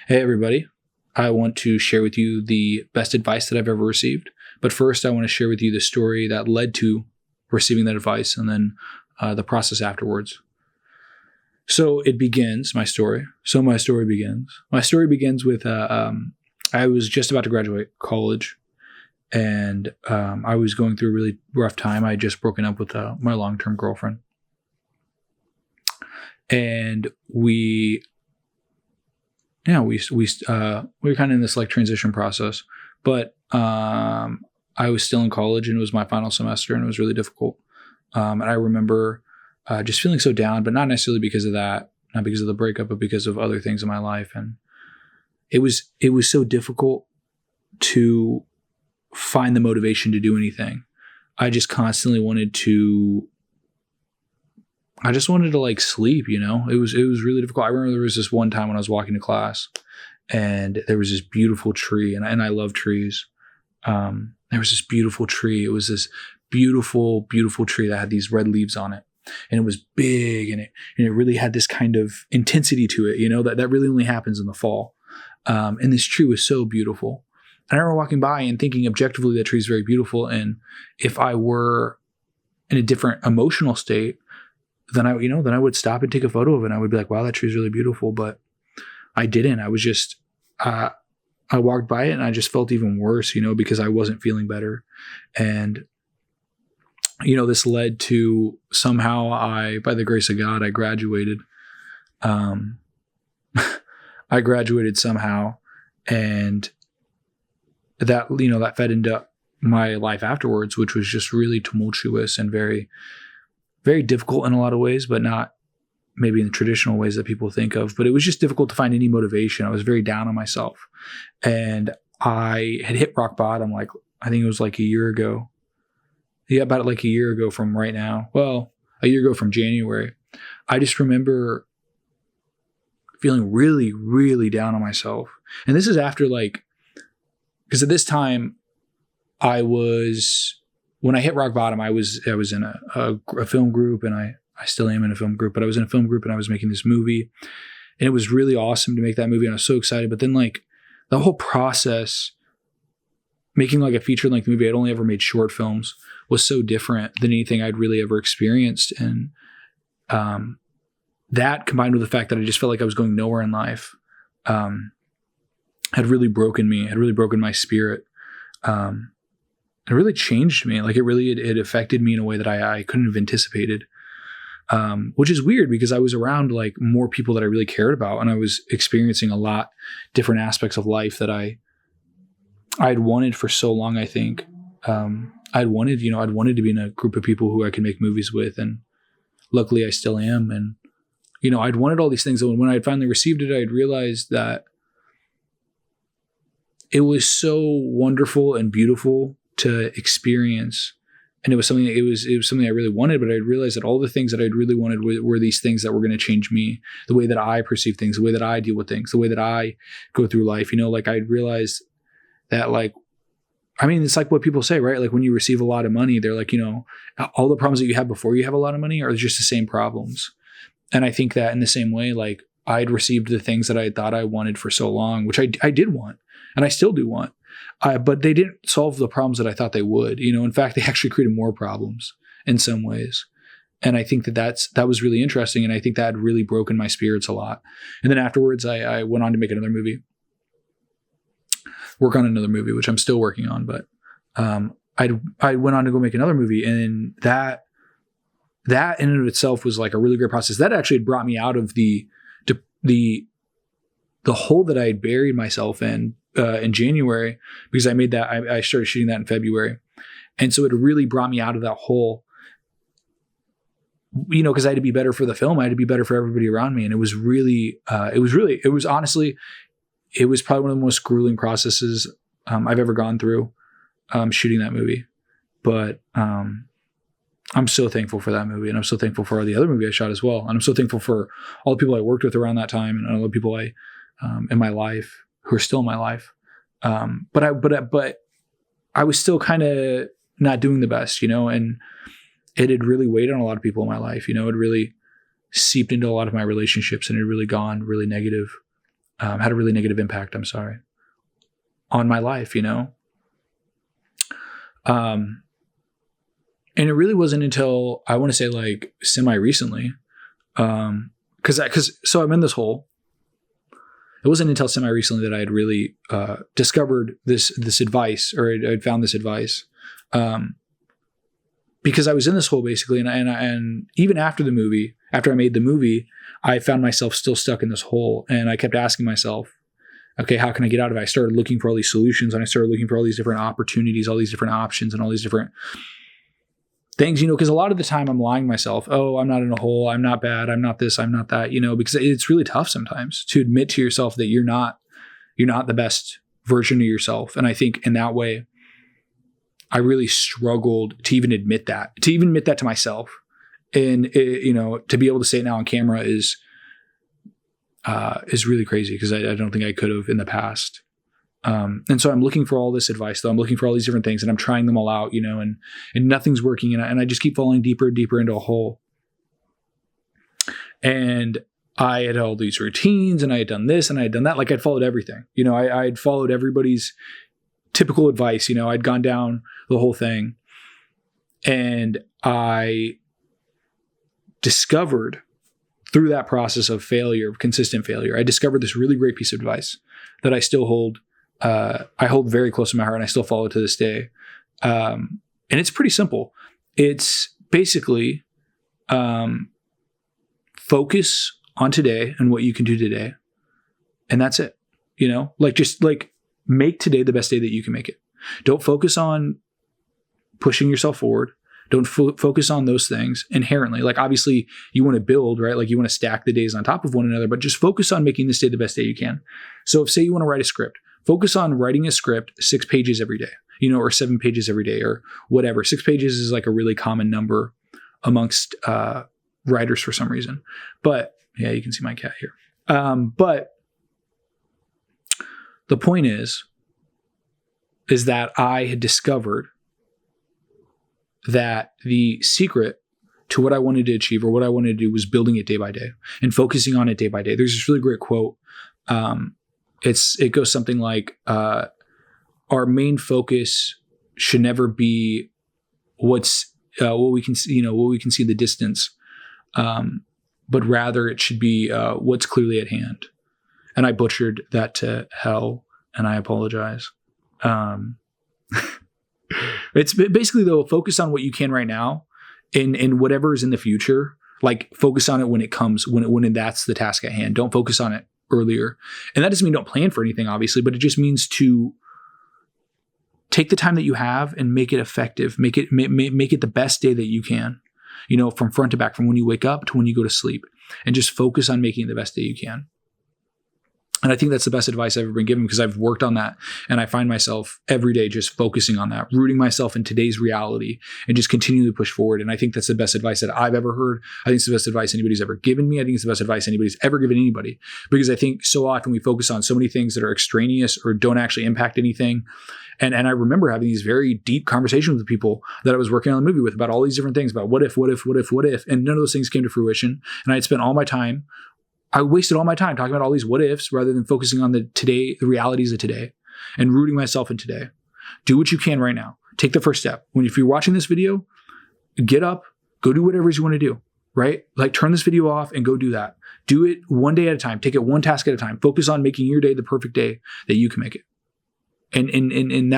Hey, everybody. I want to share with you the best advice that I've ever received. But first, I want to share with you the story that led to receiving that advice and then the process afterwards. So it begins, my story. My story begins with I was just about to graduate college and I was going through a really rough time. I had just broken up with my long-term girlfriend. And we were kind of in this like transition process, but I was still in college and it was my final semester and it was really difficult. And I remember just feeling so down, but not necessarily because of that, not because of the breakup, but because of other things in my life. And it was so difficult to find the motivation to do anything. I just constantly wanted to like sleep, you know. It was really difficult. I remember there was this one time when I was walking to class and there was this beautiful tree and I love trees. There was this beautiful tree. It was this beautiful, beautiful tree that had these red leaves on it. And it was big and it really had this kind of intensity to it, you know, that really only happens in the fall. And this tree was so beautiful. And I remember walking by and thinking objectively that tree is very beautiful. And if I were in a different emotional state, then I would stop and take a photo of it. And I would be like, wow, that tree is really beautiful. But I didn't. I was just, I walked by it and I just felt even worse, you know, because I wasn't feeling better. And, you know, this led to somehow by the grace of God, I graduated. I graduated somehow. And that, you know, that fed into my life afterwards, which was just really tumultuous and very, very difficult in a lot of ways, but not maybe in the traditional ways that people think of. But it was just difficult to find any motivation. I was very down on myself. And I had hit rock bottom, like, I think it was like a year ago. Yeah, about like a year ago from right now. Well, a year ago from January. I just remember feeling really, really down on myself. And this is after because at this time when I hit rock bottom, I was in a film group, and I still am in a film group, but I was in a film group and I was making this movie, and it was really awesome to make that movie. And I was so excited, but then like the whole process, making like a feature length movie, I'd only ever made short films, was so different than anything I'd really ever experienced. And that combined with the fact that I just felt like I was going nowhere in life, had really broken me, had really broken my spirit. It really changed me. Like it affected me in a way that I couldn't have anticipated, which is weird because I was around like more people that I really cared about. And I was experiencing a lot different aspects of life that I'd wanted for so long. I think, I'd wanted to be in a group of people who I could make movies with. And luckily I still am. And, you know, I'd wanted all these things. And when I had finally received it, I'd realized that it was so wonderful and beautiful to experience. And it was something I really wanted, but I realized that all the things that I'd really wanted were these things that were going to change me, the way that I perceive things, the way that I deal with things, the way that I go through life. You know, like I'd realized that it's like what people say, right? Like when you receive a lot of money, they're like, you know, all the problems that you have before you have a lot of money are just the same problems. And I think that in the same way, like I'd received the things that I thought I wanted for so long, which I did want, and I still do want. But they didn't solve the problems that I thought they would. You know, in fact, they actually created more problems in some ways. And I think that was really interesting. And I think that had really broken my spirits a lot. And then afterwards, I went on to make another movie, work on another movie, which I'm still working on. But I went on to go make another movie. And that in and of itself was like a really great process. That actually had brought me out of the hole that I had buried myself in January, because I made that, I started shooting that in February. And so it really brought me out of that hole, you know, because I had to be better for the film. I had to be better for everybody around me. And it was honestly, it was probably one of the most grueling processes I've ever gone through shooting that movie. But I'm so thankful for that movie. And I'm so thankful for the other movie I shot as well. And I'm so thankful for all the people I worked with around that time and all the people in my life who are still in my life. But I was still kind of not doing the best, you know, and it had really weighed on a lot of people in my life. You know, it really seeped into a lot of my relationships and it had really gone really negative. had a really negative impact, I'm sorry, on my life, you know? And it really wasn't until, I want to say like semi-recently, so I'm in this hole. It wasn't until semi-recently that I had really discovered this advice, or I'd found this advice, because I was in this hole basically, and even after the movie, after I made the movie, I found myself still stuck in this hole, and I kept asking myself, okay, how can I get out of it? I started looking for all these solutions, and I started looking for all these different opportunities, all these different options, and all these different things, you know, because a lot of the time I'm lying to myself. Oh, I'm not in a hole. I'm not bad. I'm not this. I'm not that, you know, because it's really tough sometimes to admit to yourself that you're not the best version of yourself. And I think in that way, I really struggled to even admit that to myself. And, you know, to be able to say it now on camera is really crazy, because I don't think I could have in the past. And so I'm looking for all this advice, though. I'm looking for all these different things, and I'm trying them all out, you know, and nothing's working. And I just keep falling deeper and deeper into a hole. And I had all these routines, and I had done this and I had done that. Like, I'd followed everything, you know, I had followed everybody's typical advice. You know, I'd gone down the whole thing, and I discovered through that process of failure, of consistent failure, I discovered this really great piece of advice that I still hold. I hold very close to my heart, and I still follow it to this day. And it's pretty simple. It's basically focus on today and what you can do today. And that's it. You know, just make today the best day that you can make it. Don't focus on pushing yourself forward. Don't focus on those things inherently. Like, obviously you want to build, right? Like, you want to stack the days on top of one another, but just focus on making this day the best day you can. So if, say, you want to write a script, focus on writing a script 6 pages every day, you know, or 7 pages every day, or whatever. 6 pages is like a really common number amongst writers for some reason. But yeah, you can see my cat here. But the point is that I had discovered that the secret to what I wanted to achieve, or what I wanted to do, was building it day by day and focusing on it day by day. There's this really great quote. It goes something like, our main focus should never be what we can see, you know, what we can see in the distance, but rather it should be what's clearly at hand. And I butchered that to hell, and I apologize. It's basically, though, focus on what you can right now, and whatever is in the future, like, focus on it when it comes, when that's the task at hand. Don't focus on it earlier. And that doesn't mean don't plan for anything, obviously, but it just means to take the time that you have and make it effective. Make it the best day that you can, you know, from front to back, from when you wake up to when you go to sleep, and just focus on making it the best day you can. And I think that's the best advice I've ever been given, because I've worked on that, and I find myself every day just focusing on that, rooting myself in today's reality, and just continuing to push forward. And I think that's the best advice that I've ever heard. I think it's the best advice anybody's ever given me. I think it's the best advice anybody's ever given anybody, because I think so often we focus on so many things that are extraneous or don't actually impact anything. And I remember having these very deep conversations with people that I was working on the movie with about all these different things, about what if, and none of those things came to fruition. And I had spent all my time, I wasted all my time talking about all these what ifs, rather than focusing on the realities of today, and rooting myself in today. Do what you can right now. Take the first step. If you're watching this video, get up, go do whatever it is you want to do, right? Like, turn this video off and go do that. Do it one day at a time. Take it one task at a time. Focus on making your day the perfect day that you can make it. And that's